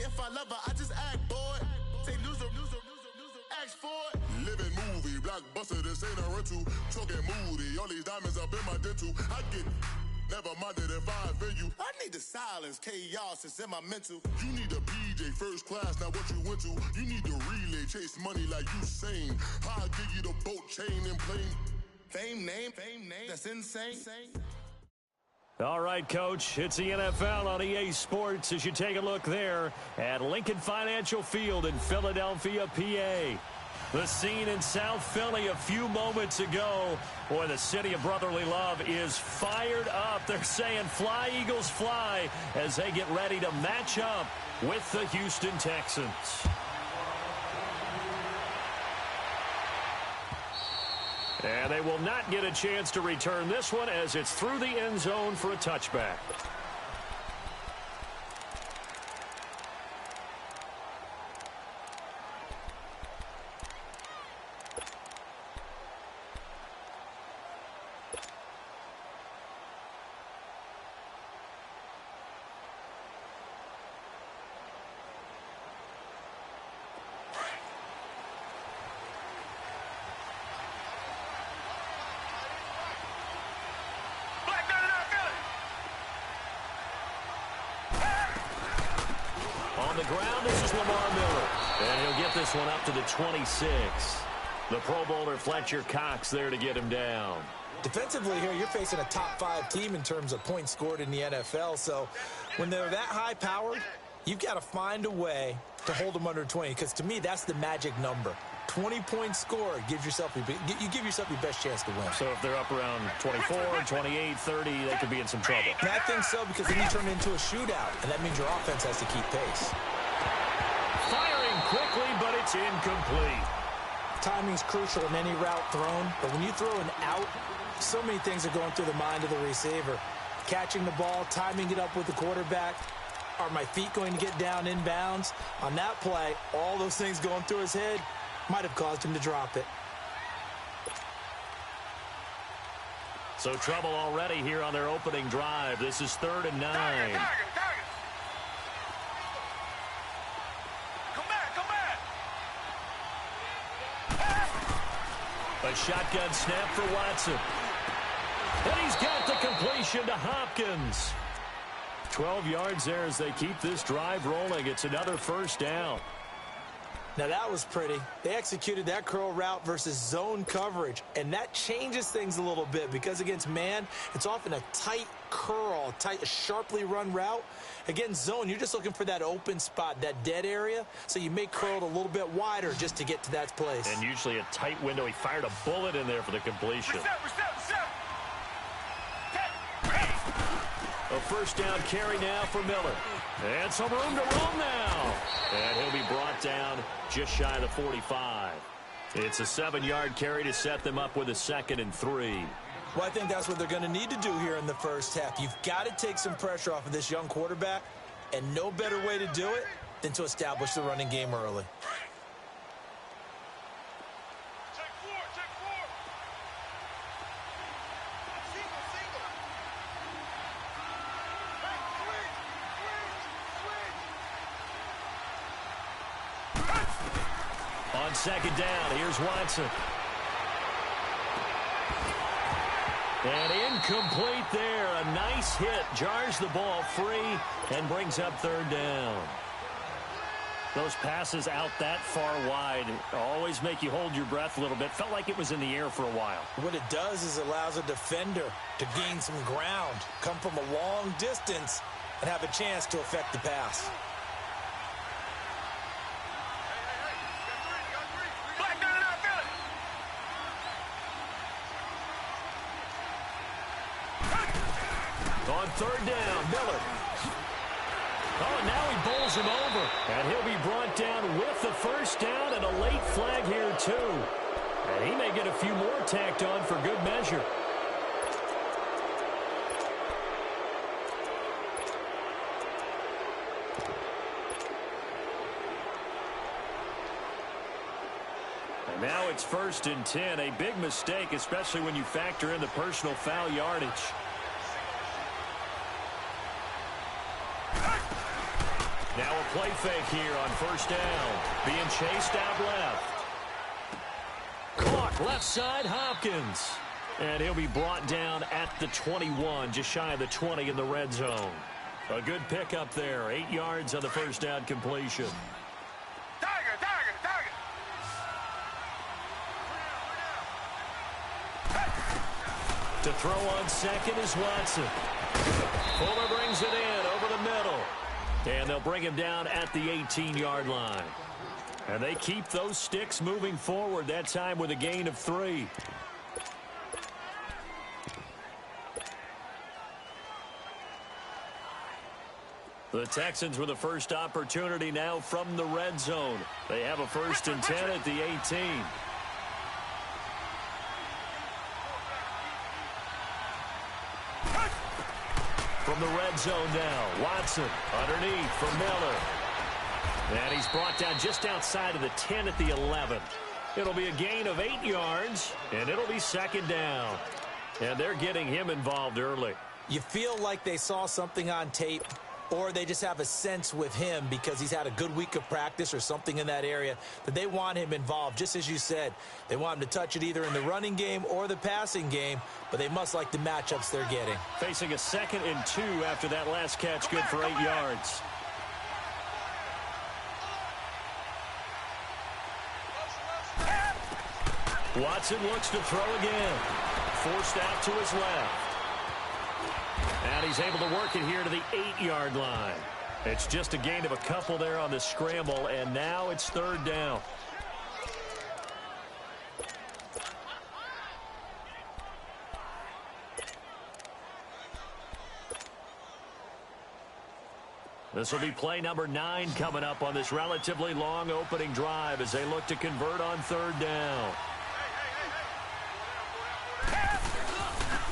if I love her, I just act bored. Say loser, ask for it. Living movie, blockbuster, this ain't a rental. Talking moody, all these diamonds up in my dental. I get never minded if I offend you. I need the silence, chaos is in my mental. You need a PJ, first class, not what you went to. You need the relay, chase money like you sane. I'll give you the boat, chain, and plane. Fame name, that's insane. All right, Coach, it's the NFL on EA Sports as you take a look there at Lincoln Financial Field in Philadelphia, PA. The scene in South Philly a few moments ago. Boy, the city of brotherly love is fired up. They're saying fly, Eagles, fly as they get ready to match up with the Houston Texans. And they will not get a chance to return this one as it's through the end zone for a touchback. The ground, this is Lamar Miller. And he'll get this one up to the 26. The Pro Bowler Fletcher Cox there to get him down. Defensively here, you're facing a top-5 team in terms of points scored in the NFL. So when they're that high-powered, you've got to find a way to hold them under 20. Because to me, that's the magic number. 20-point score gives yourself you give yourself your best chance to win. So if they're up around 24, 28, 30, they could be in some trouble. And I think so, because then you turn it into a shootout, and that means your offense has to keep pace. Firing quickly, but it's incomplete. Timing's crucial in any route thrown, but when you throw an out, so many things are going through the mind of the receiver. Catching the ball, timing it up with the quarterback. Are my feet going to get down inbounds? On that play, all those things going through his head might have caused him to drop it. So trouble already here on their opening drive. This is 3rd and 9. Target. Come back. A shotgun snap for Watson. And he's got the completion to Hopkins. 12 yards there as they keep this drive rolling. It's another first down. Now that was pretty. They executed that curl route versus zone coverage, and that changes things a little bit because against man, it's often a tight curl, sharply run route. Against zone, you're just looking for that open spot, that dead area, so you may curl it a little bit wider just to get to that place. And usually a tight window. He fired a bullet in there for the completion. A first down carry now for Miller. And some room to roam now. And he'll be brought down just shy of the 45. It's a 7-yard carry to set them up with a 2nd and 3. Well, I think that's what they're going to need to do here in the first half. You've got to take some pressure off of this young quarterback, and no better way to do it than to establish the running game early. On 2nd down, here's Watson. And incomplete there. A nice hit. Jars the ball free and brings up 3rd down. Those passes out that far wide always make you hold your breath a little bit. Felt like it was in the air for a while. What it does is allows a defender to gain some ground, come from a long distance, and have a chance to affect the pass. On 3rd down, Miller. Oh, now he bowls him over. And he'll be brought down with the first down and a late flag here, too. And he may get a few more tacked on for good measure. And now it's 1st and 10. A big mistake, especially when you factor in the personal foul yardage. Now a play fake here on first down. Being chased out left. Caught left side, Hopkins. And he'll be brought down at the 21, just shy of the 20 in the red zone. A good pickup there. 8 yards on the first down completion. To throw on second is Watson. Fuller brings it in over the middle. And they'll bring him down at the 18-yard line. And they keep those sticks moving forward, that time with a gain of 3. The Texans with the first opportunity now from the red zone. They have a 1st and 10 at the 18. From the red zone now, Watson underneath for Miller. And he's brought down just outside of the 10 at the 11. It'll be a gain of 8 yards, and it'll be 2nd down. And they're getting him involved early. You feel like they saw something on tape, or they just have a sense with him because he's had a good week of practice or something in that area that they want him involved. Just as you said, they want him to touch it either in the running game or the passing game, but they must like the matchups they're getting. Facing a 2nd and 2 after that last catch, good for 8 yards. Watson looks to throw again. Forced out to his left. And he's able to work it here to the 8-yard line. It's just a gain of a couple there on the scramble, and now it's 3rd down. This will be play number 9 coming up on this relatively long opening drive as they look to convert on 3rd down.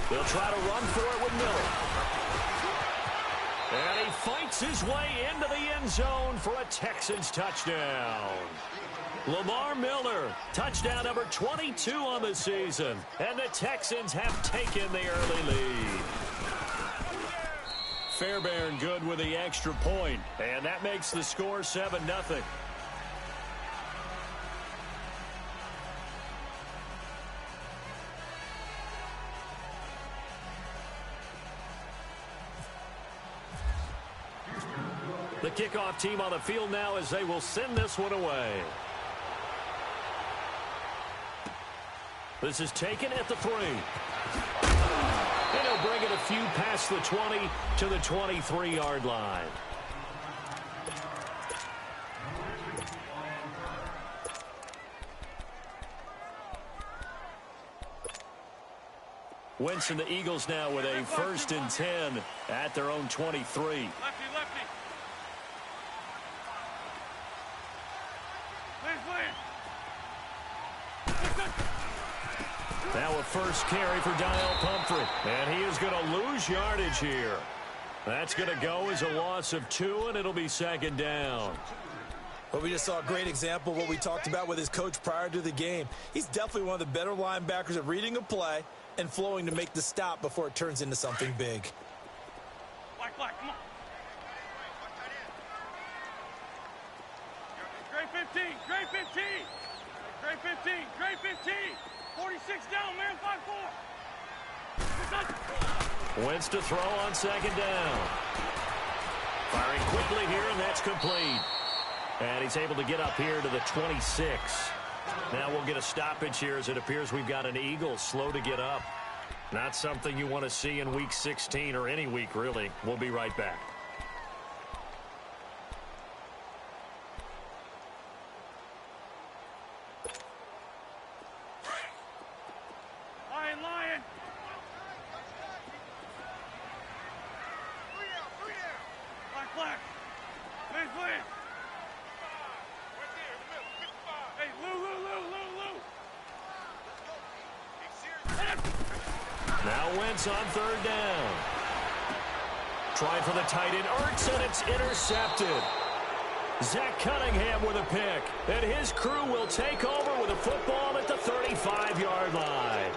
They'll try to run for it with Miller. And he fights his way into the end zone for a Texans touchdown. Lamar Miller, touchdown number 22 on the season. And the Texans have taken the early lead. Fairbairn good with the extra point. And that makes the score 7-0. The kickoff team on the field now as they will send this one away. This is taken at the 3. And he'll bring it a few past the 20 to the 23-yard line. Wentz and the Eagles now with a 1st and 10 at their own 23. Lefty. Now a first carry for Daniel Pumphrey. And he is going to lose yardage here. That's going to go as a loss of 2, and it'll be 2nd down. Well, we just saw a great example of what we talked about with his coach prior to the game. He's definitely one of the better linebackers at reading a play and flowing to make the stop before it turns into something big. Black, come on. Great 15, great 15. Great 15, great 15. 46 down, man, 5-4. Wentz to throw on 2nd down. Firing quickly here, and that's complete. And he's able to get up here to the 26. Now we'll get a stoppage here as it appears we've got an Eagle slow to get up. Not something you want to see in Week 16 or any week, really. We'll be right back. Lion. Black. Clean. Hey, Lou. Now Wentz on 3rd down. Trying for the tight end, Ertz, and it's intercepted. Zach Cunningham with a pick. And his crew will take over with a football at the 35-yard line.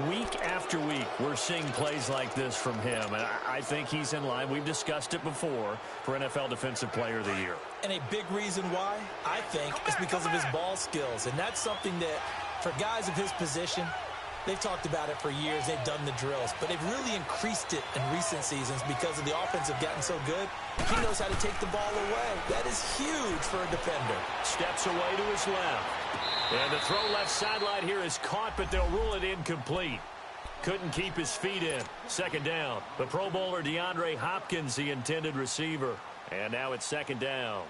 Week after week, we're seeing plays like this from him, and I think he's in line. We've discussed it before for NFL Defensive Player of the Year. And a big reason why, I think, is because of his ball skills. And that's something that, for guys of his position, they've talked about it for years. They've done the drills. But they've really increased it in recent seasons because of the offense have gotten so good. He knows how to take the ball away. That is huge for a defender. Steps away to his left. And the throw left sideline here is caught, but they'll rule it incomplete. Couldn't keep his feet in. Second down. The Pro Bowler DeAndre Hopkins, the intended receiver. And now it's second down.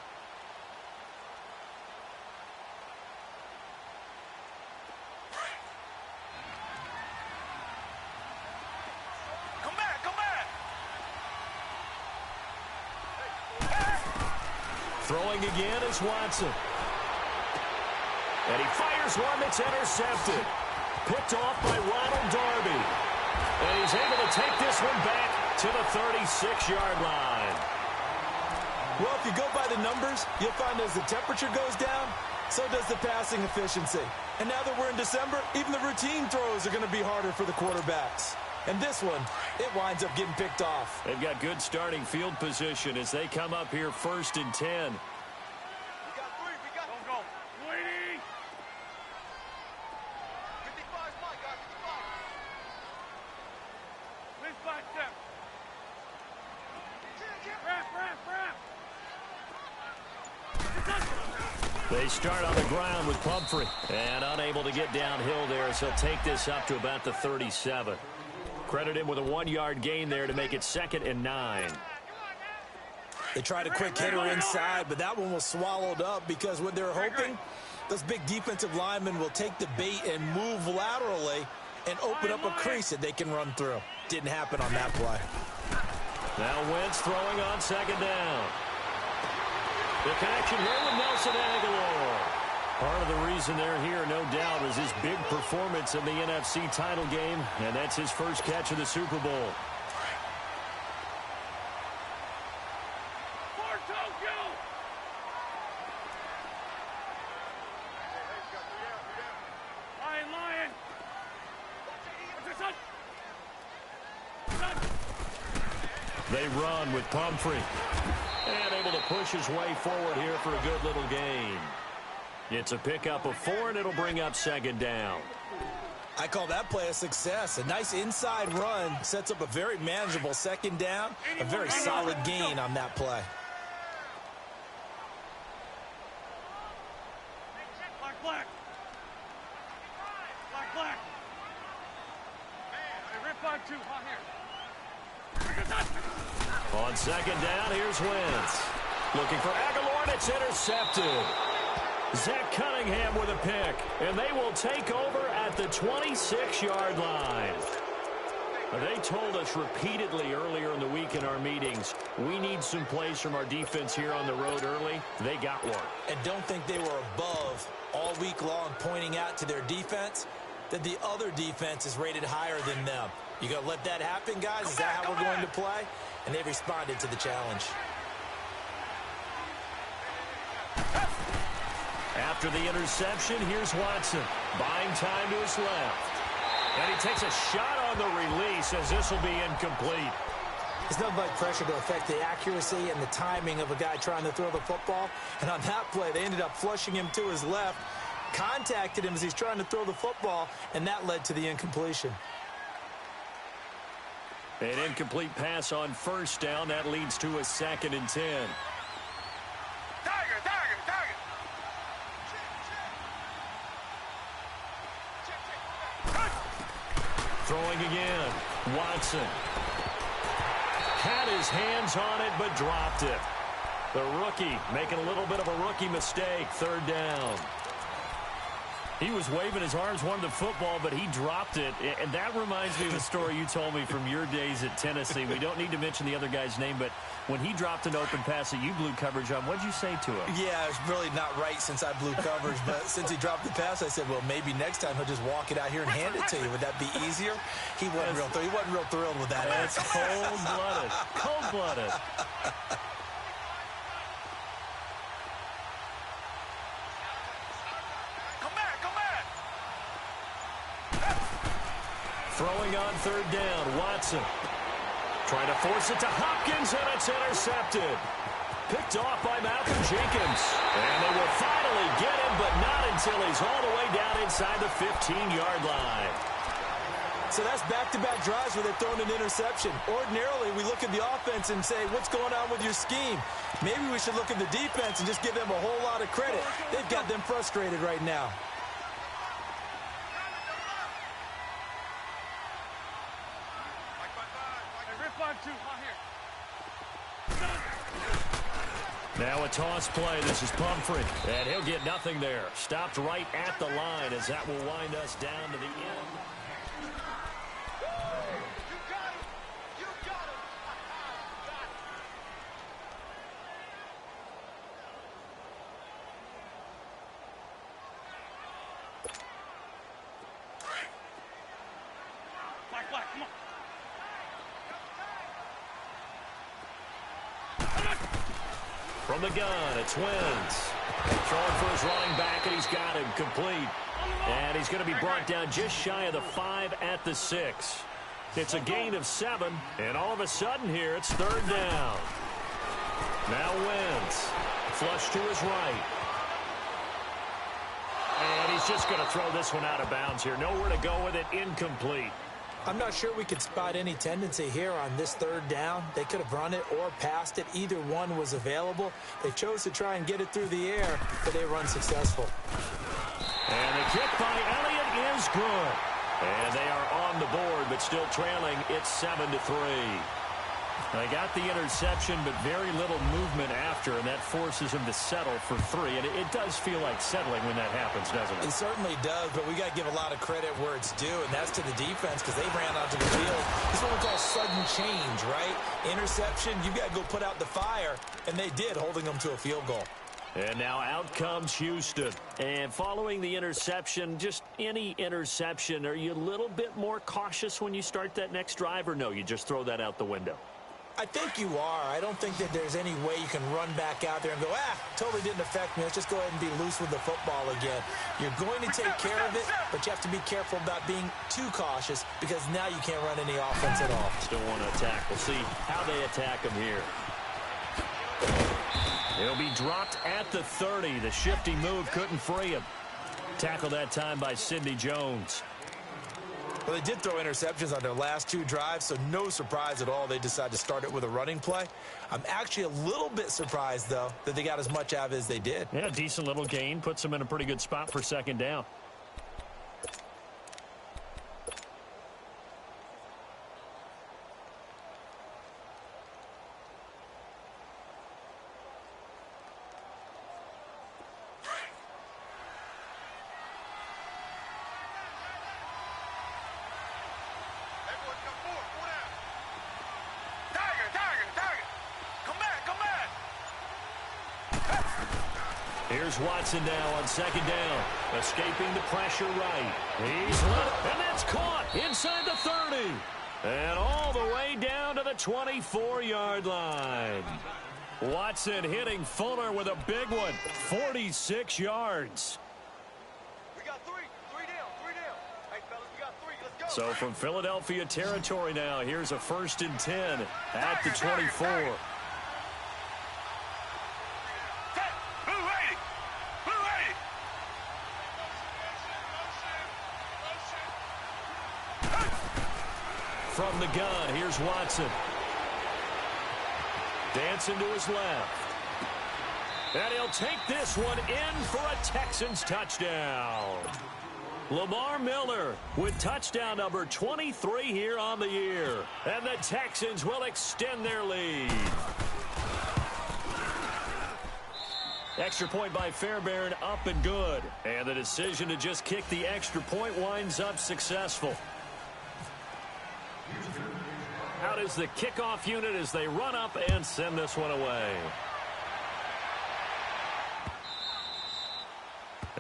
Come back, come back. Throwing again is Watson. And he fires one that's intercepted. Picked off by Ronald Darby. And he's able to take this one back to the 36-yard line. Well, if you go by the numbers, you'll find as the temperature goes down, so does the passing efficiency. And now that we're in December, even the routine throws are going to be harder for the quarterbacks. And this one, it winds up getting picked off. They've got good starting field position as they come up here 1st and 10. They start on the ground with Pumphrey. And unable to get downhill there, so he'll take this up to about the 37. Credit him with a 1-yard gain there to make it 2nd and 9. They tried a quick hitter inside, but that one was swallowed up because what they're hoping, those big defensive linemen will take the bait and move laterally and open up a crease that they can run through. Didn't happen on that play. Now Wentz throwing on 2nd down. The connection here with Nelson Aguilar. Part of the reason they're here, no doubt, was his big performance in the NFC title game, and that's his first catch of the Super Bowl. They run with Pumphrey. And able to push his way forward here for a good little gain. It's a pickup of 4, and it'll bring up 2nd down. I call that play a success. A nice inside run sets up a very manageable 2nd down. A very solid gain on that play. Black. Hey, rip on 2. On here. On 2nd down, here's Wentz. Looking for Aguilar, and it's intercepted. Zach Cunningham with a pick, and they will take over at the 26-yard line. They told us repeatedly earlier in the week in our meetings, we need some plays from our defense here on the road early. They got one. And don't think they were above all week long pointing out to their defense that the other defense is rated higher than them. You going to let that happen, guys? Is that how we're going to play? And they responded to the challenge. After the interception, here's Watson. Buying time to his left. And he takes a shot on the release as this will be incomplete. It's nothing like pressure to affect the accuracy and the timing of a guy trying to throw the football. And on that play, they ended up flushing him to his left, contacted him as he's trying to throw the football, and that led to the incompletion. An incomplete pass on 1st down. That leads to a 2nd and 10. Tiger. Throwing again. Watson. Had his hands on it, but dropped it. The rookie making a little bit of a rookie mistake. 3rd down. He was waving his arms, wanted the football, but he dropped it. And that reminds me of a story you told me from your days at Tennessee. We don't need to mention the other guy's name, but when he dropped an open pass that you blew coverage on, what'd you say to him? Yeah, it's really not right since I blew coverage, but since he dropped the pass, I said, well, maybe next time he'll just walk it out here and hand it to you. Would that be easier? He wasn't real thrilled with that. That's cold-blooded. Cold-blooded. Throwing on third down, Watson. Trying to force it to Hopkins, and it's intercepted. Picked off by Malcolm Jenkins. And they will finally get him, but not until he's all the way down inside the 15-yard line. So that's back-to-back drives where they're throwing an interception. Ordinarily, we look at the offense and say, what's going on with your scheme? Maybe we should look at the defense and just give them a whole lot of credit. They've got them frustrated right now. Now a toss play. This is Pumphrey. And he'll get nothing there. Stopped right at the line as that will wind us down to the end. Come on. From the gun, it's Wentz. Throwing for his running back, and he's got him complete. And he's going to be brought down just shy of the 5 at the 6. It's a gain of 7, and all of a sudden here, it's third down. Now Wentz, flush to his right. And he's just going to throw this one out of bounds here. Nowhere to go with it, incomplete. I'm not sure we could spot any tendency here on this third down. They could have run it or passed it. Either one was available. They chose to try and get it through the air, but they were unsuccessful. And the kick by Elliott is good. And they are on the board, but still trailing. It's 7-3. They got the interception, but very little movement after, and that forces him to settle for 3. And it does feel like settling when that happens, doesn't it? It certainly does, but we got to give a lot of credit where it's due, and that's to the defense because they ran onto the field. This is what we call sudden change, right? Interception, you got to go put out the fire, and they did, holding them to a field goal. And now out comes Houston. And following the interception, just any interception, are you a little bit more cautious when you start that next drive, or no, you just throw that out the window? I think you are. I don't think that there's any way you can run back out there and go, totally didn't affect me. Let's just go ahead and be loose with the football again. You're going to take care of it, but you have to be careful about being too cautious because now you can't run any offense at all. Still want to attack. We'll see how they attack him here. He'll be dropped at the 30. The shifty move couldn't free him. Tackled that time by Sidney Jones. Well, they did throw interceptions on their last 2 drives, so no surprise at all they decided to start it with a running play. I'm actually a little bit surprised, though, that they got as much out of it as they did. Yeah, decent little gain. Puts them in a pretty good spot for second down. Here's Watson now on second down. Escaping the pressure right. He's lit, and that's caught inside the 30. And all the way down to the 24-yard line. Watson hitting Fuller with a big one. 46 yards. We got 3. 3 down. 3 down. Hey, fellas, we got 3. Let's go. So from Philadelphia territory now, here's a 1st and 10 at the 24. From the gun, here's Watson. Dancing to his left. And he'll take this one in for a Texans touchdown. Lamar Miller with touchdown number 23 here on the year. And the Texans will extend their lead. Extra point by Fairbairn, up and good. And the decision to just kick the extra point winds up successful. Out is the kickoff unit as they run up and send this one away.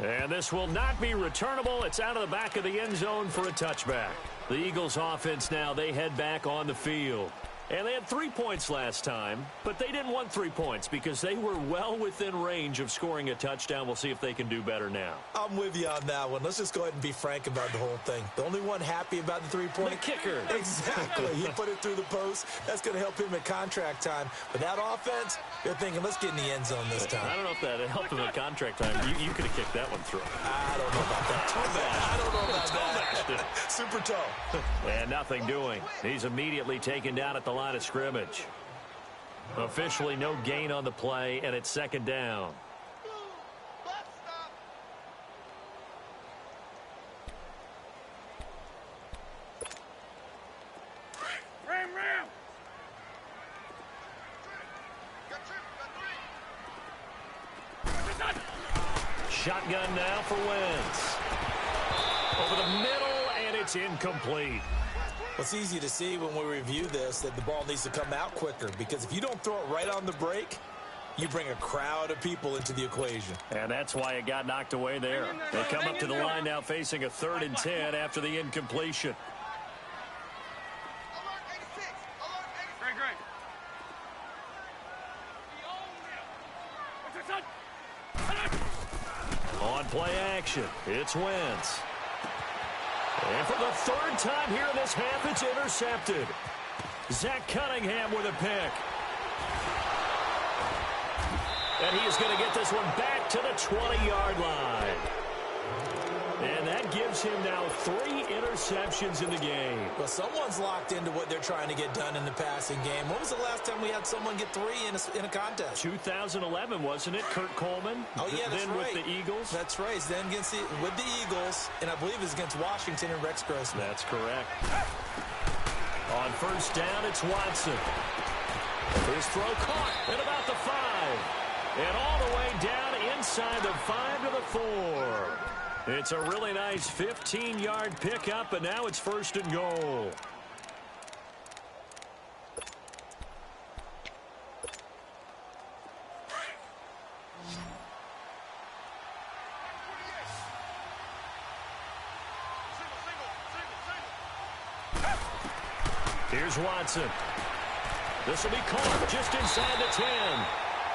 And this will not be returnable. It's out of the back of the end zone for a touchback. The Eagles offense now, they head back on the field. And they had 3 points last time, but they didn't want 3 points because they were well within range of scoring a touchdown. We'll see if they can do better now. I'm with you on that one. Let's just go ahead and be frank about the whole thing. The only one happy about the three-point... The kicker. Exactly. He put it through the post. That's going to help him at contract time. But that offense, they're thinking, let's get in the end zone this time. I don't know if that helped him at contract time. You could have kicked that one through. I don't know about that. I don't know about that. Super toe. And nothing doing. He's immediately taken down at the line of scrimmage. Officially no gain on the play, and it's second down. Ram. Shotgun now for Wentz. Over the middle, and it's incomplete. Well, it's easy to see when we review this that the ball needs to come out quicker, because if you don't throw it right on the break, you bring a crowd of people into the equation. And that's why it got knocked away there. They come up to the line now facing a 3rd and 10 after the incompletion. Great. On play action, it's Wentz. And for the 3rd time here in this half, it's intercepted. Zach Cunningham with a pick. And he is going to get this one back to the 20-yard line. And that gives him now 3 interceptions in the game. Well, someone's locked into what they're trying to get done in the passing game. When was the last time we had someone get 3 in a contest? 2011, wasn't it? Kurt Coleman? Oh, yeah, that's then right. with the Eagles? That's right. Then with the Eagles, and I believe it was against Washington and Rex Grossman. That's correct. On first down, it's Watson. His throw caught at about the 5. And all the way down inside the 5 to the 4. It's a really nice 15-yard pickup, and now it's 1st and goal. Here's Watson. This will be caught just inside the 10.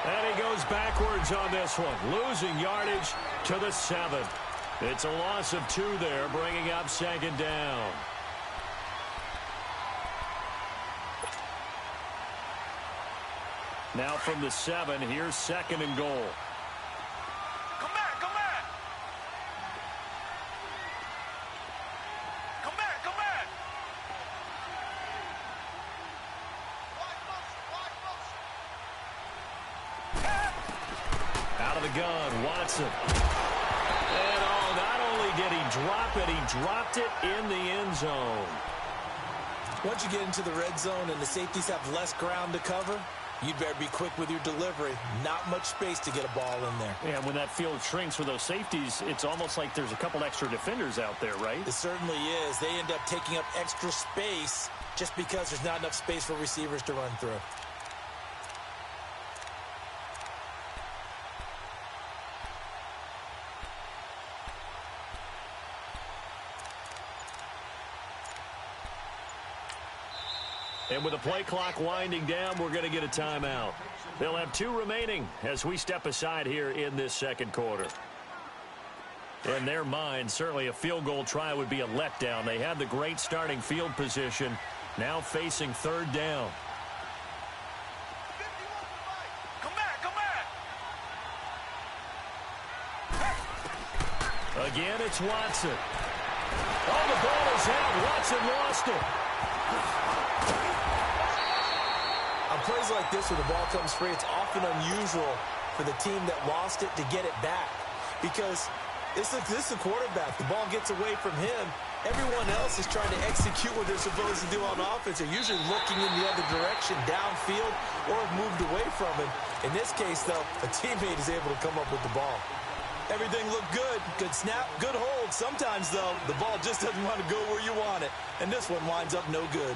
And he goes backwards on this one, losing yardage to the 7. It's a loss of 2 there, bringing up 2nd down. Now from the 7, here's 2nd and goal. Come back. Out of the gun, Watson. And not only did he drop it, he dropped it in the end zone. Once you get into the red zone and the safeties have less ground to cover, you'd better be quick with your delivery. Not much space to get a ball in there. Yeah, when that field shrinks for those safeties, it's almost like there's a couple extra defenders out there, right? It certainly is. They end up taking up extra space just because there's not enough space for receivers to run through. And with the play clock winding down, we're going to get a timeout. They'll have 2 remaining as we step aside here in this 2nd quarter. In their mind, certainly a field goal try would be a letdown. They had the great starting field position, now facing 3rd down. Come back. Again, it's Watson. Oh, the ball is out. Watson lost it. On plays like this where the ball comes free, it's often unusual for the team that lost it to get it back, because this is a quarterback. The ball gets away from him. Everyone else is trying to execute what they're supposed to do on offense. They're usually looking in the other direction, downfield, or have moved away from him. In this case, though, a teammate is able to come up with the ball. Everything looked good. Good snap, good hold. Sometimes, though, the ball just doesn't want to go where you want it. And this one winds up no good.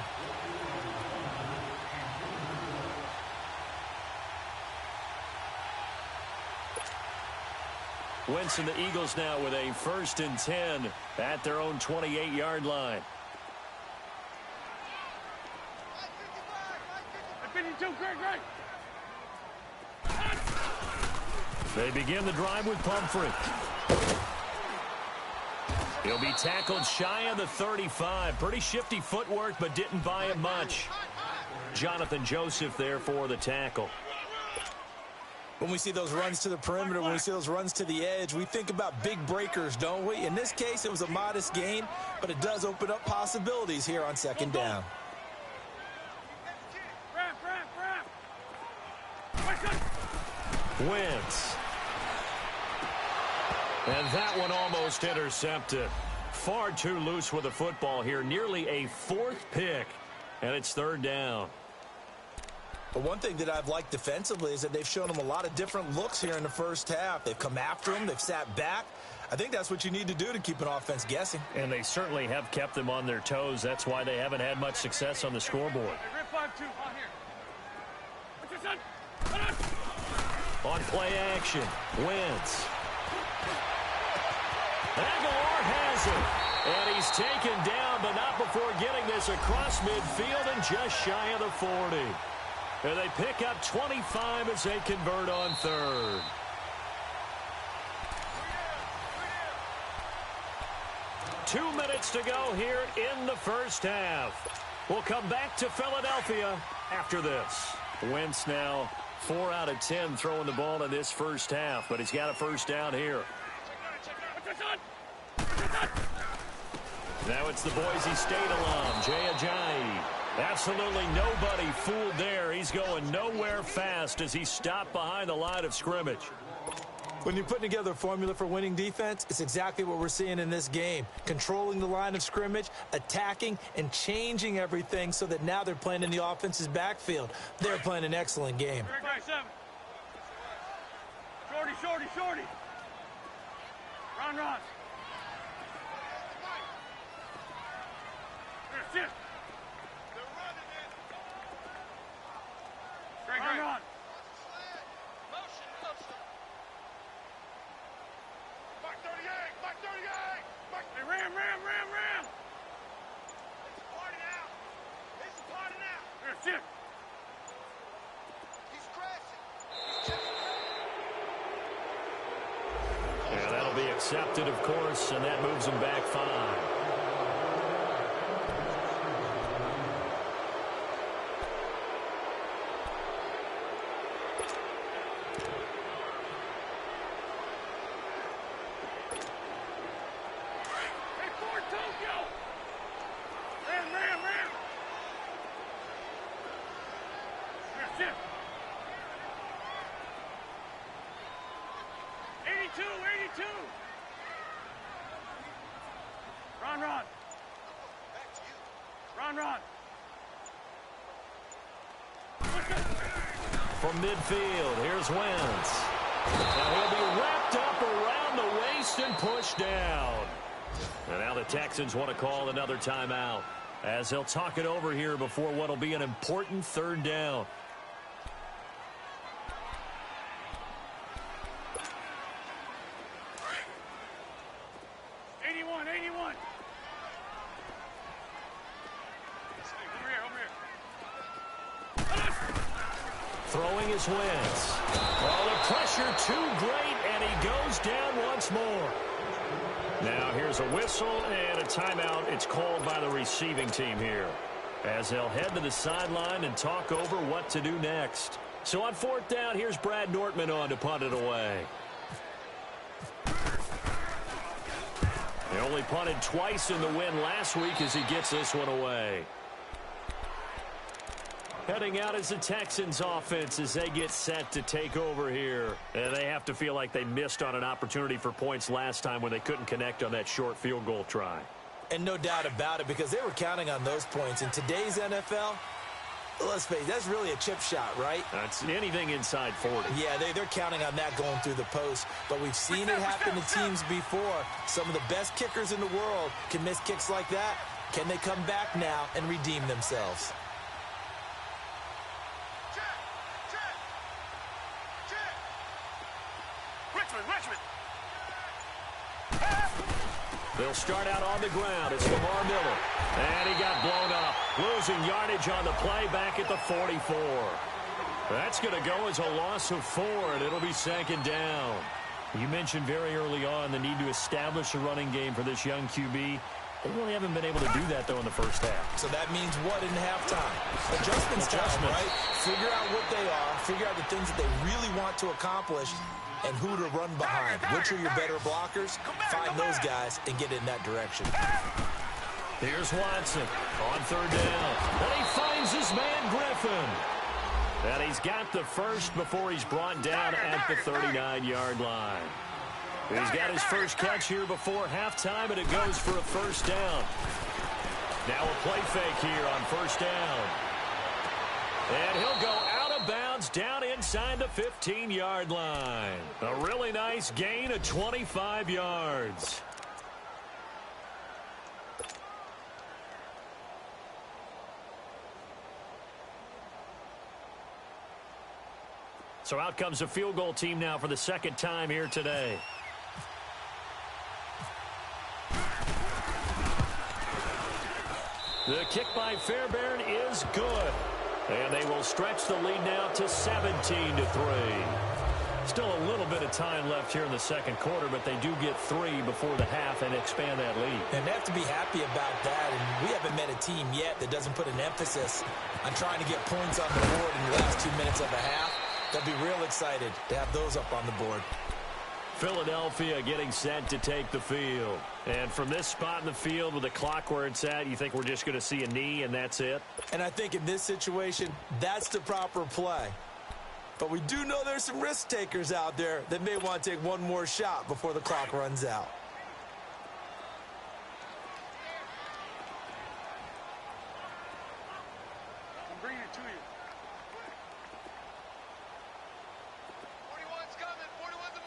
Wentz and the Eagles now with a 1st and 10 at their own 28-yard line. 2, great. They begin the drive with Pumphrey. He'll be tackled shy of the 35. Pretty shifty footwork, but didn't buy him much. Jonathan Joseph there for the tackle. When we see those runs to the perimeter, when we see those runs to the edge, we think about big breakers, don't we? In this case, it was a modest gain, but it does open up possibilities here on second down. Wentz. And that one almost intercepted. Far too loose with the football here. Nearly a fourth pick, and it's third down. But one thing that I've liked defensively is that they've shown him a lot of different looks here in the first half. They've come after him. They've sat back. I think that's what you need to do to keep an offense guessing. And they certainly have kept them on their toes. That's why they haven't had much success on the scoreboard. Hey, 5-2 on here. What's your son? On play action, Wentz. Aguilar has it. And he's taken down, but not before getting this across midfield and just shy of the 40. And they pick up 25 as they convert on third. Two minutes to go here in the first half. We'll come back to Philadelphia after this. Wentz now 4 out of 10 throwing the ball in this first half, but he's got a first down here. Now it's the Boise State alum, Jay Ajayi. Absolutely nobody fooled there. He's going nowhere fast as he's stopped behind the line of scrimmage. When you're putting together a formula for winning defense, it's exactly what we're seeing in this game. Controlling the line of scrimmage, attacking, and changing everything so that now they're playing in the offense's backfield. They're playing an excellent game. Shorty. Run. Shift. Great. Run. Motion. Back 38. Hey, ram. It's party now. Shift. He's crashing. Yeah, that'll be accepted, of course, and that moves him back 5. Run. From midfield, here's Wentz. Now he'll be wrapped up around the waist and pushed down. And now the Texans want to call another timeout as they'll talk it over here before what will be an important third down. Throwing is Wentz. Oh, the pressure too great, and he goes down once more. Now here's a whistle and a timeout. It's called by the receiving team here as they'll head to the sideline and talk over what to do next. So on fourth down, here's Brad Nortman on to punt it away. He only punted twice in the win last week as he gets this one away. Heading out as the Texans offense as they get set to take over here. And they have to feel like they missed on an opportunity for points last time when they couldn't connect on that short field goal try. And no doubt about it, because they were counting on those points. In today's NFL, let's face it, that's really a chip shot, right? That's anything inside 40. Yeah, they're counting on that going through the post. But we've seen it happen to teams before. Some of the best kickers in the world can miss kicks like that. Can they come back now and redeem themselves? They'll start out on the ground. It's Lamar Miller. And he got blown up. Losing yardage on the play back at the 44. That's going to go as a loss of 4, and it'll be second down. You mentioned very early on the need to establish a running game for this young QB. They really haven't been able to do that, though, in the first half. So that means what in halftime? Adjustments time, right? Figure out what they are. Figure out the things that they really want to accomplish and who to run behind. Which are your better blockers? Find those guys and get in that direction. Here's Watson on third down. And he finds his man Griffin. And he's got the first before he's brought down at the 39-yard line. He's got his first catch here before halftime, and it goes for a first down. Now a play fake here on first down. And he'll go out of bounds down inside the 15-yard line. A really nice gain of 25 yards. So out comes the field goal team now for the second time here today. The kick by Fairbairn is good. And they will stretch the lead now to 17-3. Still a little bit of time left here in the second quarter, but they do get 3 before the half and expand that lead. And they have to be happy about that. And we haven't met a team yet that doesn't put an emphasis on trying to get points on the board in the last 2 minutes of the half. They'll be real excited to have those up on the board. Philadelphia getting set to take the field. And from this spot in the field with the clock where it's at, you think we're just going to see a knee and that's it? And I think in this situation, that's the proper play. But we do know there's some risk takers out there that may want to take one more shot before the clock runs out. I'm bringing it to you. 41's coming. 41's a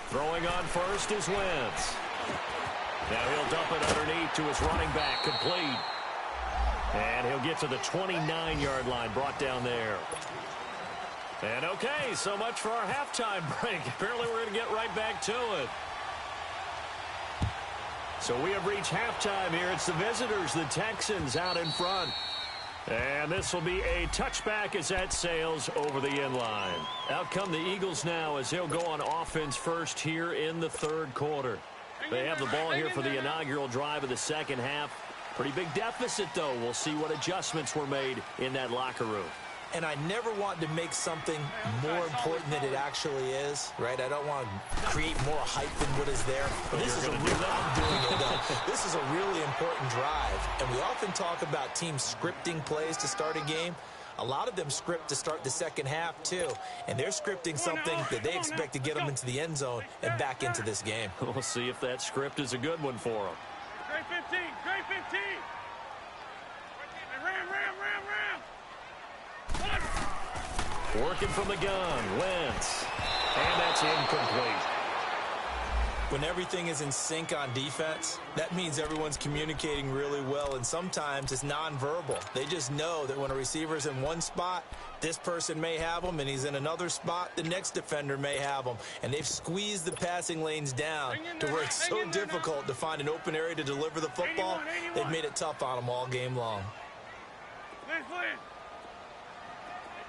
Throwing on first is Wentz. Now he'll dump it underneath to his running back, complete. And he'll get to the 29-yard line, brought down there. And okay, so much for our halftime break. Apparently we're going to get right back to it. So we have reached halftime here. It's the visitors, the Texans, out in front. And this will be a touchback as that sails over the end line. Out come the Eagles now as they'll go on offense first here in the third quarter. They have the ball here for the inaugural drive of the second half. Pretty big deficit, though. We'll see what adjustments were made in that locker room. And I never want to make something more important than it actually is, right? I don't want to create more hype than what is there. But this is a real, I'm doing it, though. This is a really important drive. And we often talk about teams scripting plays to start a game. A lot of them script to start the second half, too. And they're scripting something that they expect to get them into the end zone and back into this game. We'll see if that script is a good one for them. Great 15, great 15. Ram. Working from the gun, Wentz. And that's incomplete. When everything is in sync on defense, that means everyone's communicating really well, and sometimes it's nonverbal. They just know that when a receiver's in one spot, this person may have him, and he's in another spot, the next defender may have him. And they've squeezed the passing lanes down to where it's so difficult to find an open area to deliver the football. They've made it tough on them all game long.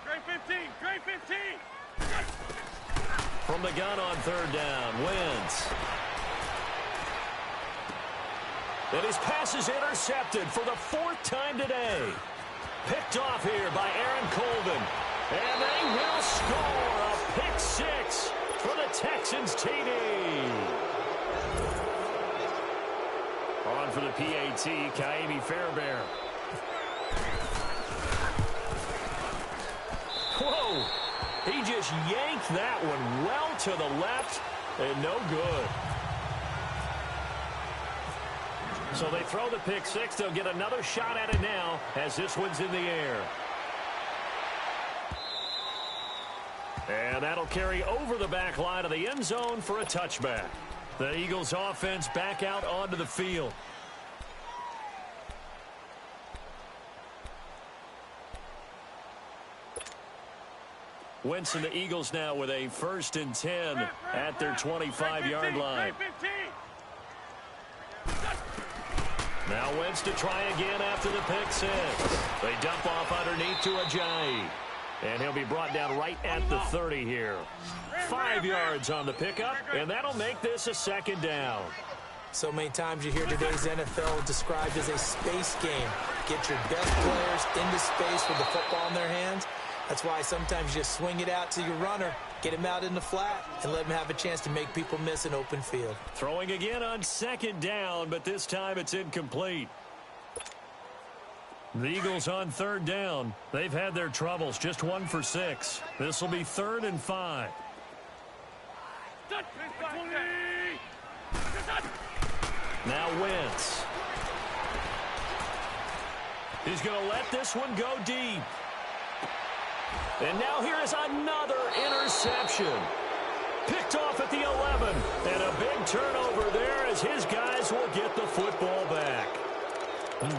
Great 15, great 15. From the gun on third down, Wentz. And his pass is intercepted for the 4th time today. Picked off here by Aaron Colvin. And they will score a pick 6 for the Texans TD. On for the PAT, Kaimi Fairbairn. Whoa! He just yanked that one well to the left and no good. So they throw the pick 6. They'll get another shot at it now as this one's in the air. And that'll carry over the back line of the end zone for a touchback. The Eagles offense back out onto the field. Wentz and the Eagles now with a 1st and 10 at their 25-yard line. Now Wentz to try again after the pick six. They dump off underneath to Ajayi. And he'll be brought down right at the 30 here. 5 yards on the pickup, and that'll make this a second down. So many times you hear today's NFL described as a space game. Get your best players into space with the football in their hands. That's why sometimes you just swing it out to your runner, get him out in the flat, and let him have a chance to make people miss an open field. Throwing again on second down, but this time it's incomplete. The Eagles on third down. They've had their troubles, just 1 for 6. This will be 3rd and 5. Now Wentz. He's going to let this one go deep. And now here is another interception. Picked off at the 11. And a big turnover there as his guys will get the football back.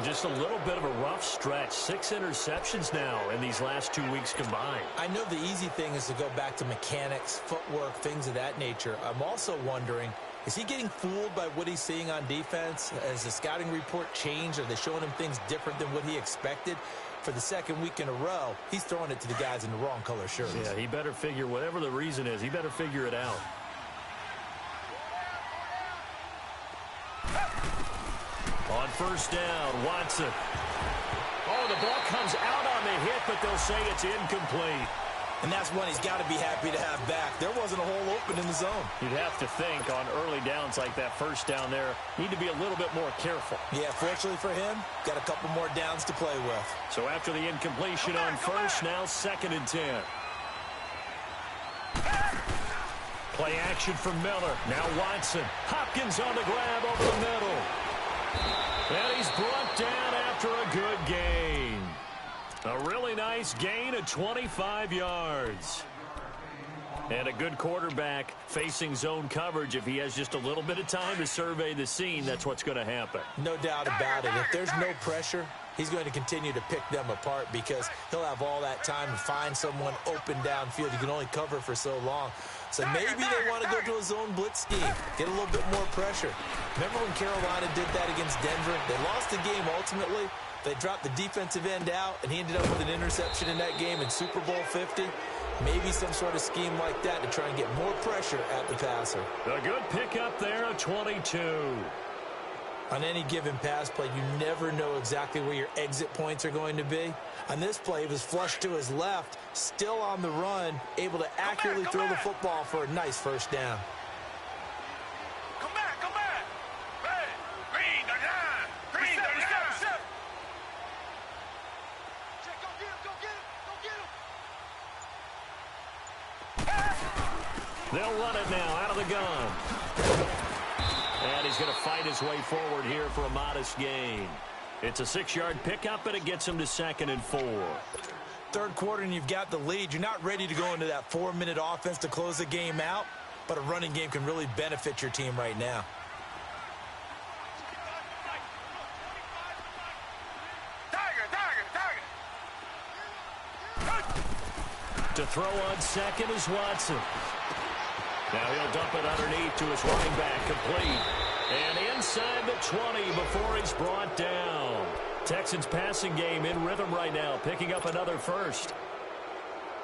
Just a little bit of a rough stretch. 6 interceptions now in these last 2 weeks combined. I know the easy thing is to go back to mechanics, footwork, things of that nature. I'm also wondering, is he getting fooled by what he's seeing on defense? Has the scouting report changed? Are they showing him things different than what he expected? For the second week in a row, he's throwing it to the guys in the wrong color shirts. Yeah, he better figure, whatever the reason is, he better figure it out. On first down, Watson. Oh, the ball comes out on the hit, but they'll say it's incomplete. And that's one he's got to be happy to have back. There wasn't a hole open in the zone. You'd have to think on early downs like that first down there, need to be a little bit more careful. Yeah, fortunately for him, got a couple more downs to play with. So after the incompletion on first, now 2nd and 10. Play action from Miller. Now Watson. Hopkins on the grab over the middle. And he's brought down after a good gain. A really nice gain of 25 yards. And a good quarterback facing zone coverage. If he has just a little bit of time to survey the scene, that's what's going to happen. No doubt about it. If there's no pressure, he's going to continue to pick them apart because he'll have all that time to find someone open downfield. You can only cover for so long. So maybe they want to go to a zone blitz scheme, get a little bit more pressure. Remember when Carolina did that against Denver? They lost the game ultimately. They dropped the defensive end out, and he ended up with an interception in that game in Super Bowl 50. Maybe some sort of scheme like that to try and get more pressure at the passer. A good pickup there, a 22. On any given pass play, you never know exactly where your exit points are going to be. On this play, he was flushed to his left, still on the run, able to accurately throw the football for a nice first down. Come back, come back. Hey, green, the line. Green, the line. Go get him, go get him, go get him. They'll run it now out of the gun. And he's going to fight his way forward here for a modest gain. It's a 6-yard pickup, and it gets him to 2nd and 4. Third quarter, and you've got the lead. You're not ready to go into that 4-minute offense to close the game out, but a running game can really benefit your team right now. To throw on second is Watson. Now he'll dump it underneath to his running back, complete. And inside the 20 before he's brought down. Texans passing game in rhythm right now, picking up another first.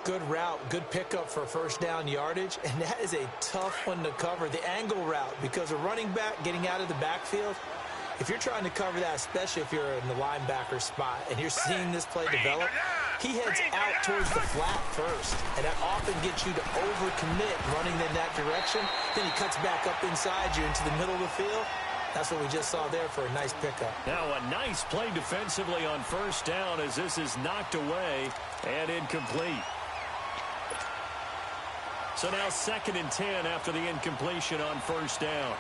Good route, good pickup for first down yardage, and that is a tough one to cover, the angle route, because a running back getting out of the backfield, if you're trying to cover that, especially if you're in the linebacker spot, and you're seeing this play develop, he heads out towards the flat first, and that often gets you to overcommit running in that direction. Then he cuts back up inside you into the middle of the field. That's what we just saw there for a nice pickup. Now a nice play defensively on first down as this is knocked away and incomplete. So now 2nd and 10 after the incompletion on first down.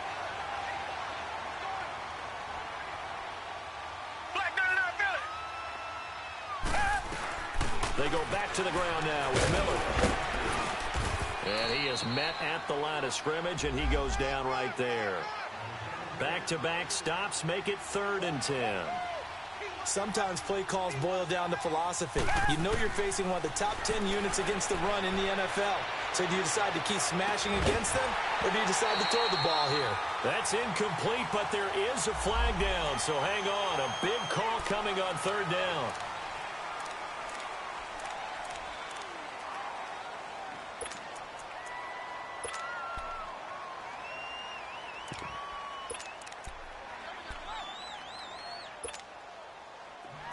They go back to the ground now with Miller. And he is met at the line of scrimmage, and he goes down right there. Back-to-back stops make it 3rd and 10. Sometimes play calls boil down to philosophy. You know you're facing one of the top 10 units against the run in the NFL. So do you decide to keep smashing against them, or do you decide to throw the ball here? That's incomplete, but there is a flag down, so hang on. A big call coming on third down.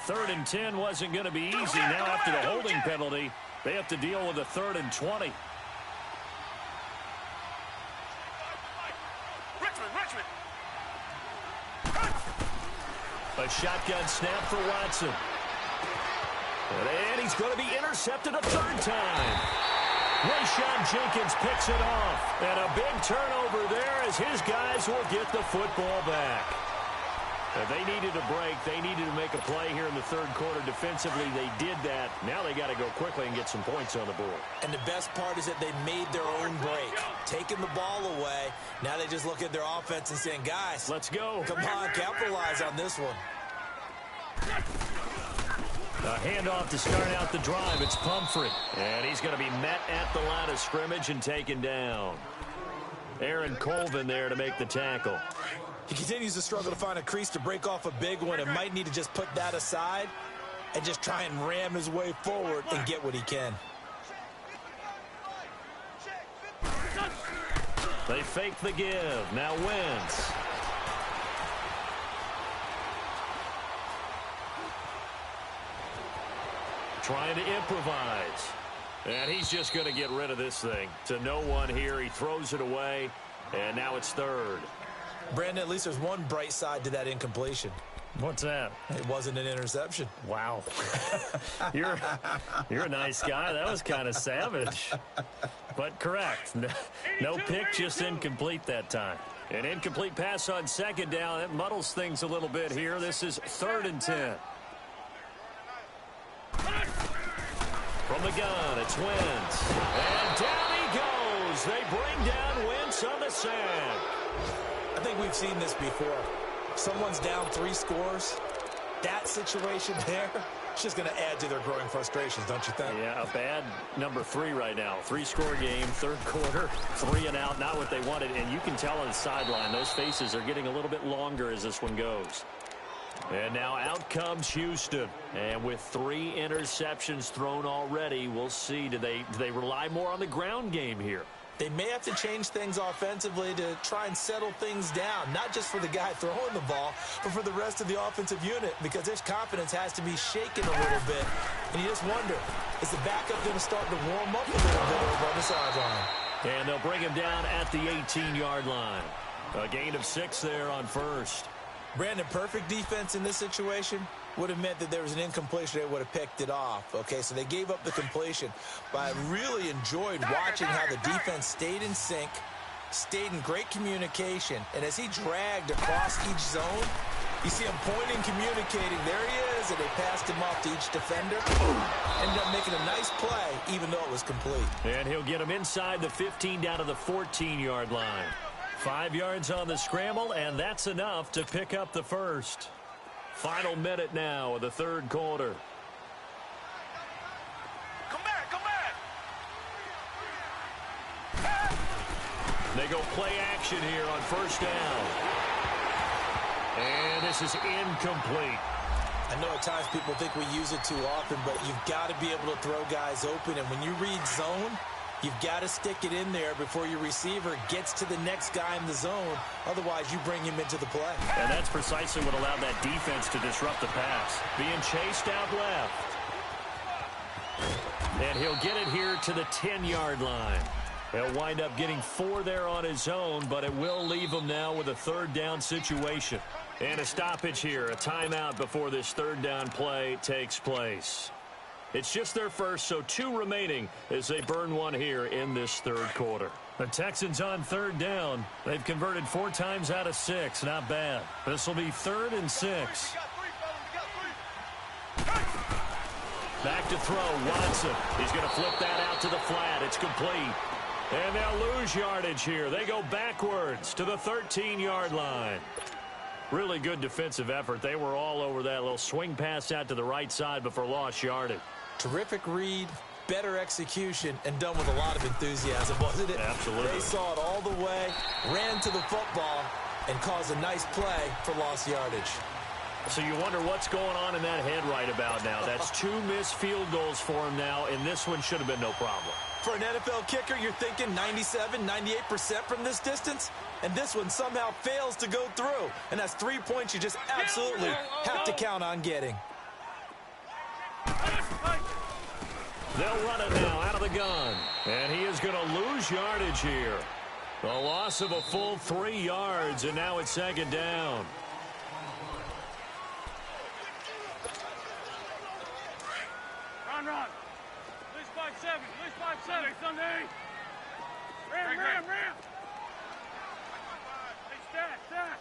Third and 10 wasn't going to be easy. Now after the holding penalty, they have to deal with a 3rd and 20. Richmond. A shotgun snap for Watson. And he's going to be intercepted a 3rd time. Rayshon Jenkins picks it off. And a big turnover there as his guys will get the football back. If they needed a break, they needed to make a play here in the 3rd quarter. Defensively, they did that. Now they got to go quickly and get some points on the board. And the best part is that they made their own break. Taking the ball away, now they just look at their offense and saying, guys, let's go. Come on, capitalize on this one. A handoff to start out the drive. It's Pumphrey. And he's going to be met at the line of scrimmage and taken down. Aaron Colvin there to make the tackle. He continues to struggle to find a crease to break off a big one and might need to just put that aside and just try and ram his way forward and get what he can. They fake the give. Now Wentz. Trying to improvise. And he's just going to get rid of this thing. To no one here. He throws it away. And now it's 3rd. Brandon, at least there's one bright side to that incompletion. What's that? It wasn't an interception. Wow. You're a nice guy. That was kind of savage. But correct. No pick, just incomplete that time. An incomplete pass on 2nd down. It muddles things a little bit here. This is 3rd and 10. From the gun, it's Wentz. And down he goes. They bring down Wentz on the sack. I think we've seen this before. Someone's down 3 scores. That situation there, it's just going to add to their growing frustrations, don't you think? Yeah, a bad number 3 right now. 3-score game, 3rd quarter, 3 and out, not what they wanted. And you can tell on the sideline, those faces are getting a little bit longer as this one goes. And now out comes Houston. And with 3 interceptions thrown already, we'll see. Do they rely more on the ground game here? They may have to change things offensively to try and settle things down, not just for the guy throwing the ball, but for the rest of the offensive unit, because their confidence has to be shaken a little bit. And you just wonder, is the backup going to start to warm up a little bit over on the sideline? And they'll bring him down at the 18-yard line. A gain of 6 there on 1st. Brandon, perfect defense in this situation would have meant that there was an incompletion. They would have picked it off. Okay, so they gave up the completion. But I really enjoyed watching how the defense stayed in sync, stayed in great communication. And as he dragged across each zone, you see him pointing, communicating. There he is, and they passed him off to each defender. Ended up making a nice play, even though it was complete. And he'll get him inside the 15 down to the 14-yard line. 5 yards on the scramble, and that's enough to pick up the first. Final minute now of the 3rd quarter. Come back. They go play action here on 1st down. And this is incomplete. I know at times people think we use it too often, but you've got to be able to throw guys open. And when you read zone, you've got to stick it in there before your receiver gets to the next guy in the zone. Otherwise, you bring him into the play. And that's precisely what allowed that defense to disrupt the pass. Being chased out left. And he'll get it here to the 10-yard line. He'll wind up getting 4 there on his own, but it will leave him now with a 3rd down situation. And a stoppage here, a timeout before this 3rd down play takes place. It's just their first, so 2 remaining as they burn 1 here in this 3rd quarter. The Texans on 3rd down. They've converted 4 times out of 6. Not bad. This will be 3rd and 6. Back to throw, Watson. He's going to flip that out to the flat. It's complete. And they'll lose yardage here. They go backwards to the 13-yard line. Really good defensive effort. They were all over that little swing pass out to the right side before lost yardage. Terrific read, better execution, and done with a lot of enthusiasm, wasn't it? Absolutely. They saw it all the way, ran to the football, and caused a nice play for lost yardage. So you wonder what's going on in that head right about now. That's 2 missed field goals for him now, and this one should have been no problem. For an NFL kicker, you're thinking 97, 98% from this distance, and this one somehow fails to go through. And that's 3 points you just absolutely have to count on getting. They'll run it now out of the gun, and he is going to lose yardage here. A loss of a full 3 yards, and now it's second down. Run. Release 5-7. Release 5-7. Sunday. Ram. Hey, stat.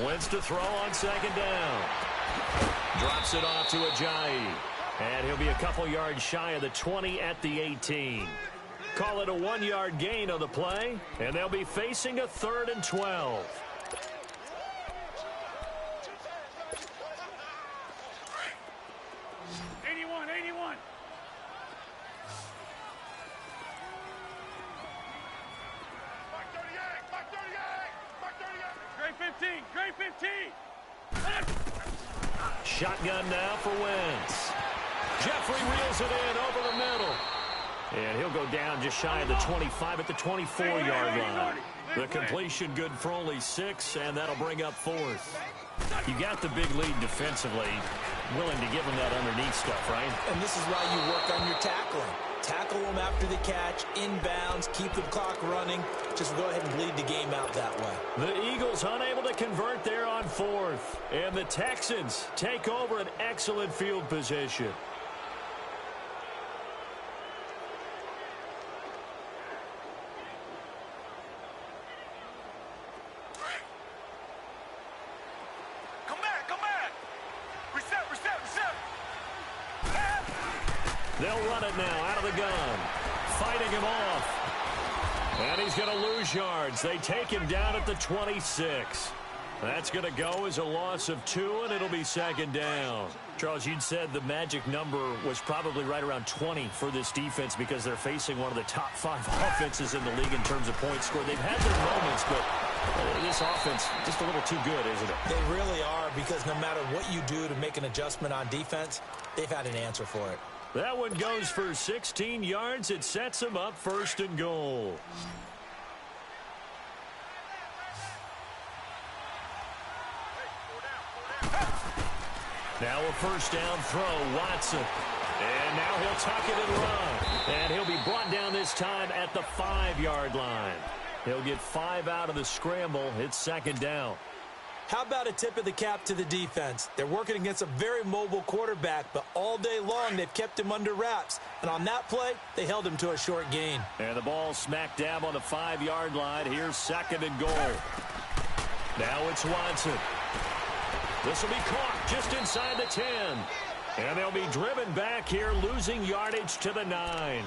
Wentz to throw on second down. Drops it off to Ajayi. And he'll be a couple yards shy of the 20 at the 18. Call it a 1-yard gain on the play, and they'll be facing a 3rd and 12. Grade 15. Shotgun now for Wentz. Jeffrey reels it in over the middle. And he'll go down just shy of the 25 at the 24-yard line. The completion good for only 6, and that'll bring up 4th. You got the big lead defensively. Willing to give him that underneath stuff, right? And this is why you work on your tackling. Tackle them after the catch, inbounds, keep the clock running. Just go ahead and bleed the game out that way. The Eagles unable to convert there on 4th. And the Texans take over an excellent field position. Come back. Reset. They'll run it now out of the gun. Fighting him off. And he's going to lose yards. They take him down at the 26. That's going to go as a loss of 2, and it'll be second down. Charles, you'd said the magic number was probably right around 20 for this defense because they're facing one of the top 5 offenses in the league in terms of points scored. They've had their moments, but this offense just a little too good, isn't it? They really are, because no matter what you do to make an adjustment on defense, they've had an answer for it. That one goes for 16 yards. It sets them up 1st and goal. Now a 1st down throw, Watson. And now he'll tuck it and run. And he'll be brought down this time at the 5-yard line. He'll get 5 out of the scramble. It's second down. How about a tip of the cap to the defense? They're working against a very mobile quarterback, but all day long they've kept him under wraps. And on that play, they held him to a short gain. And the ball smack dab on the 5-yard line. Here's 2nd and goal. Now it's Watson. This will be caught just inside the 10. And they'll be driven back here, losing yardage to the 9.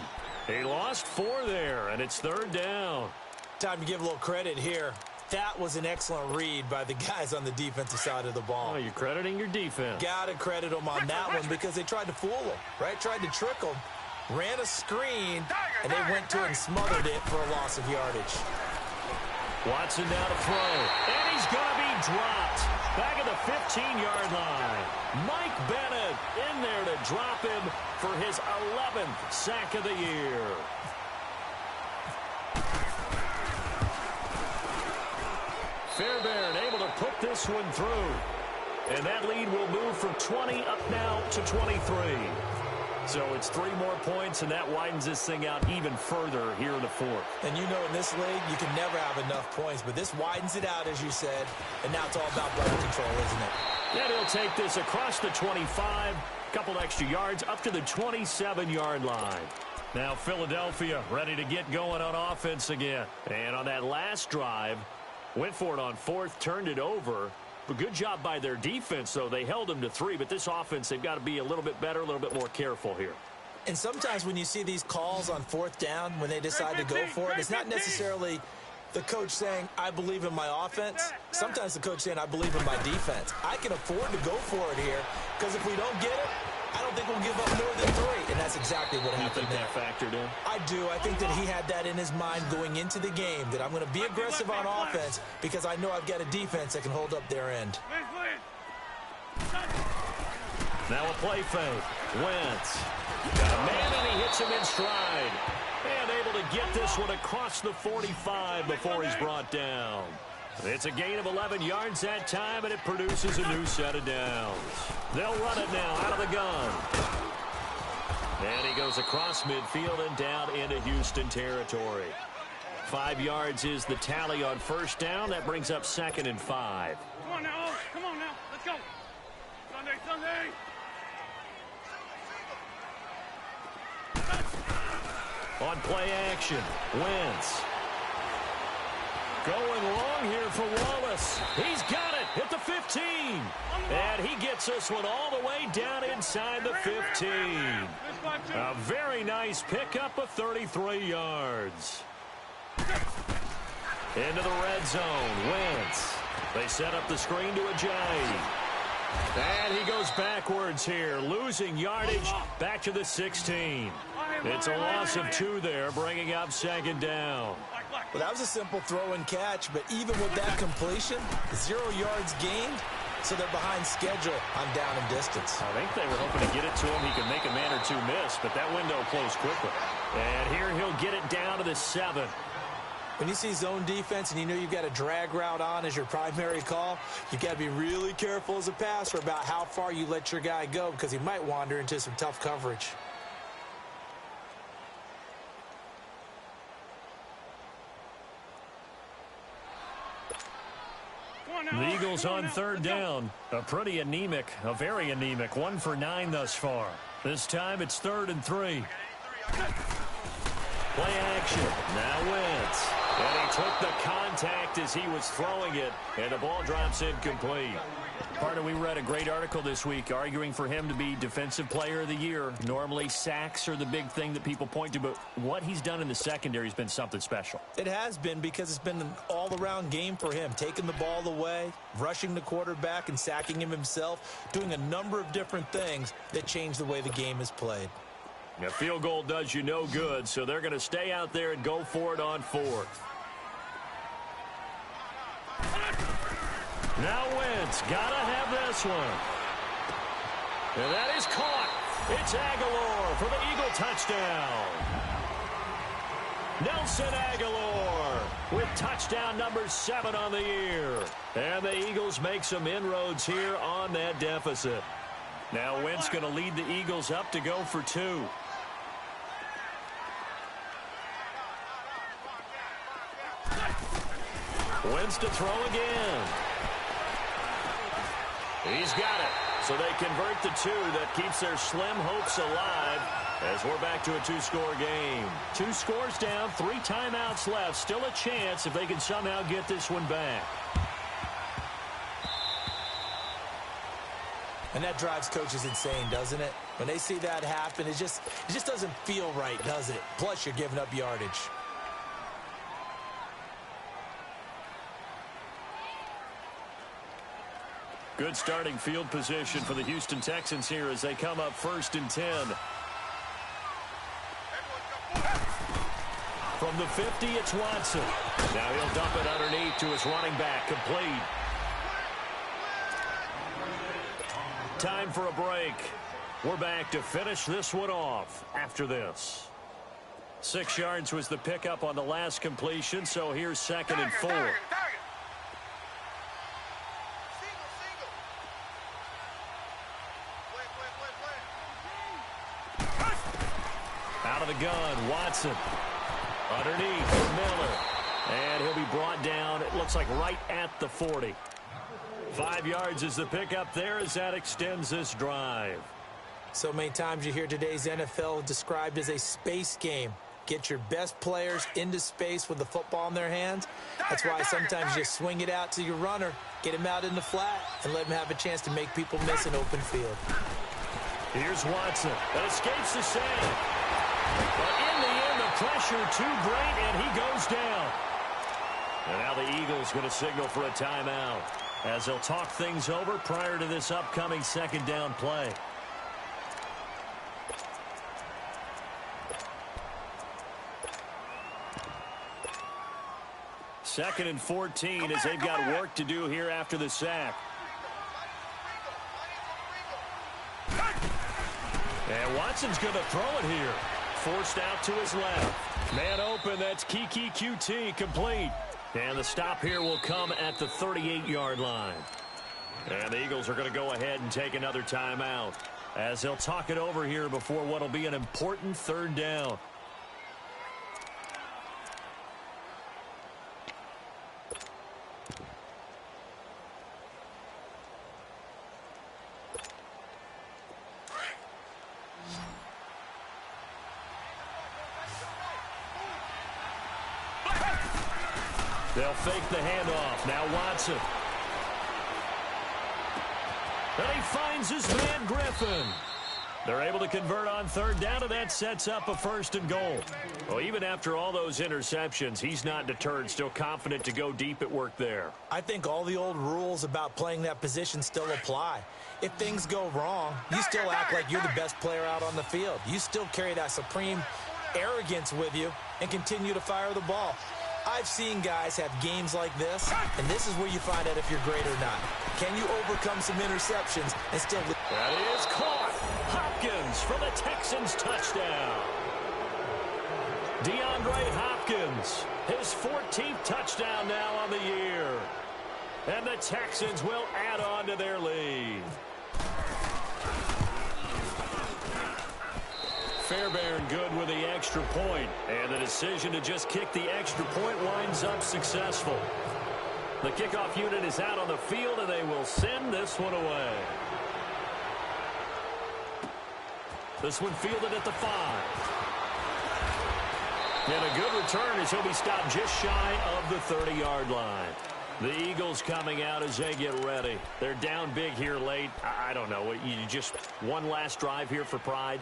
He lost 4 there, and it's 3rd down. Time to give a little credit here. That was an excellent read by the guys on the defensive side of the ball. Oh, you're crediting your defense. Got to credit them on that one because they tried to fool him, right? Tried to trick him, ran a screen, and they went to it and smothered it for a loss of yardage. Watson now to throw, and he's going to be dropped. Back at the 15-yard line. Mike Bennett in there to drop him for his 11th sack of the year. Fairbairn able to put this one through. And that lead will move from 20 up now to 23. So it's 3 more points, and that widens this thing out even further here in the 4th. And you know in this league, you can never have enough points, but this widens it out, as you said, and now it's all about ball control, isn't it? And he'll take this across the 25, couple extra yards, up to the 27-yard line. Now Philadelphia ready to get going on offense again. And on that last drive, went for it on 4th, turned it over. But good job by their defense, though. They held them to 3, but this offense, they've got to be a little bit better, a little bit more careful here. And sometimes when you see these calls on 4th down, when they decide to go for it, it's not necessarily The coach saying, I believe in my offense. Sometimes the coach saying, I believe in my defense. I can afford to go for it here because if we don't get it, I don't think we'll give up more than 3. And that's exactly what happened there. You think that factored in? I do. I think that he had that in his mind going into the game, that I'm going to be aggressive on offense because I know I've got a defense that can hold up their end. Now a play fake. Wentz. Got a man and he hits him in stride. And able to get this one across the 45 before he's brought down. It's a gain of 11 yards that time, and it produces a new set of downs. They'll run it now out of the gun. And he goes across midfield and down into Houston territory. 5 yards is the tally on first down. That brings up 2nd and 5. Come on now, come on now. Let's go. Sunday. On play action, Wentz. Going long here for Wallace. He's got it at the 15. And he gets this one all the way down inside the 15. A very nice pickup of 33 yards. Into the red zone, Wentz. They set up the screen to Ajayi. And he goes backwards here, losing yardage back to the 16. It's a loss of 2 there, bringing up 2nd down. Well, that was a simple throw and catch, but even with that completion, 0 yards gained, so they're behind schedule on down and distance. I think they were hoping to get it to him. He could make a man or 2 miss, but that window closed quickly. And here he'll get it down to the 7. When you see zone defense and you know you've got a drag route on as your primary call, you've got to be really careful as a passer about how far you let your guy go because he might wander into some tough coverage. The Eagles on 3rd down. A very anemic 1 for 9 thus far. This time it's 3rd and 3. Play action. Now Wentz. And he took the contact as he was throwing it, and the ball drops incomplete. Partner, we read a great article this week arguing for him to be Defensive Player of the Year. Normally, sacks are the big thing that people point to, but what he's done in the secondary has been something special. It has been because it's been an all-around game for him, taking the ball away, rushing the quarterback and sacking him himself, doing a number of different things that change the way the game is played. A field goal does you no good, so they're going to stay out there and go for it on 4th. Now Wentz, gotta have this one. And that is caught. It's Aguilar for the Eagle touchdown. Nelson Aguilar with touchdown number 7 on the year. And the Eagles make some inroads here on that deficit. Now Wentz going to lead the Eagles up to go for 2. Wentz to throw again. He's got it. So they convert the 2. That keeps their slim hopes alive as we're back to a 2-score game. 2 scores down, 3 timeouts left. Still a chance if they can somehow get this one back. And that drives coaches insane, doesn't it? When they see that happen, it just doesn't feel right, does it? Plus, you're giving up yardage. Good starting field position for the Houston Texans here as they come up 1st and 10. From the 50, it's Watson. Now he'll dump it underneath to his running back, complete. Time for a break. We're back to finish this one off after this. 6 yards was the pickup on the last completion, so here's 2nd and 4. Out of the gun, Watson. Underneath for Miller. And he'll be brought down, it looks like right at the 40. 5 yards is the pickup there as that extends this drive. So many times you hear today's NFL described as a space game. Get your best players into space with the football in their hands. That's why sometimes you swing it out to your runner, get him out in the flat, and let him have a chance to make people miss an open field. Here's Watson. That escapes the save. But in the end, the pressure too great, and he goes down. And now the Eagles going to signal for a timeout as they'll talk things over prior to this upcoming second down play. Second and 14 as they've got work to do here after the sack. And Watson's going to throw it here. Forced out to his left. Man open, that's Kiki QT complete. And the stop here will come at the 38-yard line. And the Eagles are going to go ahead and take another timeout as they'll talk it over here before what will be an important third down. They'll fake the handoff. Now Watson. And he finds his man Griffin. They're able to convert on third down, and that sets up a first and goal. Well, even after all those interceptions, he's not deterred, still confident to go deep at work there. I think all the old rules about playing that position still apply. If things go wrong, you still act like you're the best player out on the field. You still carry that supreme arrogance with you and continue to fire the ball. I've seen guys have games like this, and this is where you find out if you're great or not. Can you overcome some interceptions and still... That is caught. Hopkins for the Texans touchdown. DeAndre Hopkins, his 14th touchdown now on the year. And the Texans will add on to their lead. Fairbairn good with the extra point, and the decision to just kick the extra point winds up successful. The kickoff unit is out on the field, and they will send this one away. This one fielded at the 5. And a good return as he'll be stopped just shy of the 30-yard line. The Eagles coming out as they get ready. They're down big here late. I don't know. You just one last drive here for pride?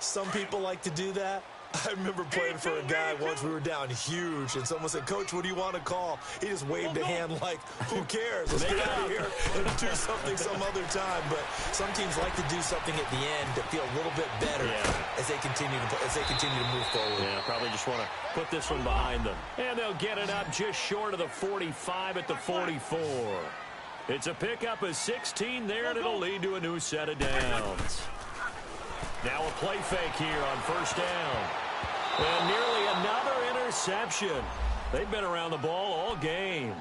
Some people like to do that. I remember playing for a guy once. We were down huge, and someone said, "Coach, what do you want to call?" He just waved a hand like, who cares? Let's get out of here and do something some other time. But some teams like to do something at the end to feel a little bit better as they continue to move forward. Yeah, probably just want to put this one behind them. And they'll get it up just short of the 45 at the 44. It's a pickup of 16 there, and it'll lead to a new set of downs. Now a play fake here on first down. And nearly another interception. They've been around the ball all game.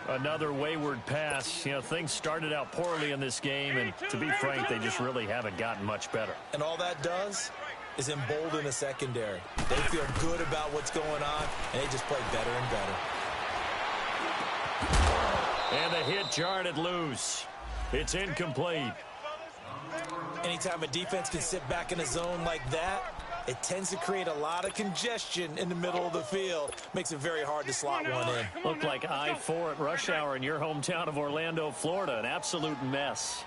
Another wayward pass. You know, things started out poorly in this game, and to be frank, they just really haven't gotten much better. And all that does is embolden a secondary. They feel good about what's going on, and they just play better and better. And the hit jarred it loose. It's incomplete. Anytime a defense can sit back in a zone like that, it tends to create a lot of congestion in the middle of the field. Makes it very hard to slot one in. Looked like I-4 at rush hour in your hometown of Orlando, Florida. An absolute mess.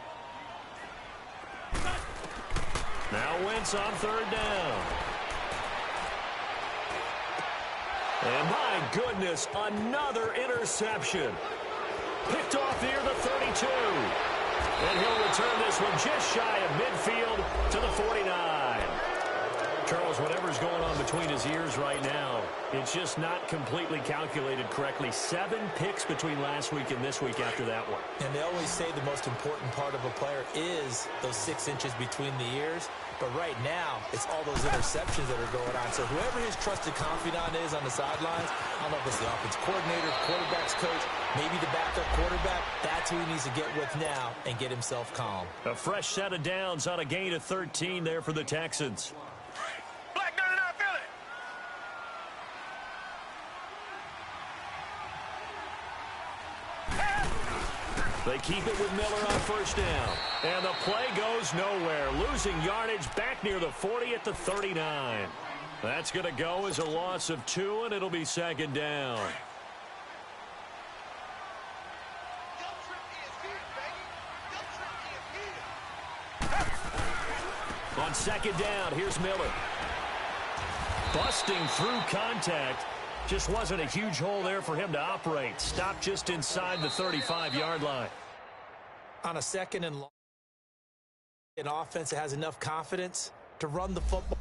Now Wentz on third down. And my goodness, another interception. Picked off near the 32. And he'll return this one just shy of midfield to the 49. Charles, whatever's going on between his ears right now, it's just not completely calculated correctly. 7 picks between last week and this week after that one. And they always say the most important part of a player is those 6 inches between the ears. But right now, it's all those interceptions that are going on. So whoever his trusted confidant is on the sidelines, I don't know if it's the offense coordinator, quarterback's coach, maybe the backup quarterback, that's who he needs to get with now and get himself calm. A fresh set of downs on a gain of 13 there for the Texans. They keep it with Miller on first down. And the play goes nowhere. Losing yardage back near the 40 at the 39. That's going to go as a loss of 2, and it'll be second down. On second down, here's Miller. Busting through contact. Just wasn't a huge hole there for him to operate. Stopped just inside the 35-yard line. On a second and long, an offense that has enough confidence to run the football.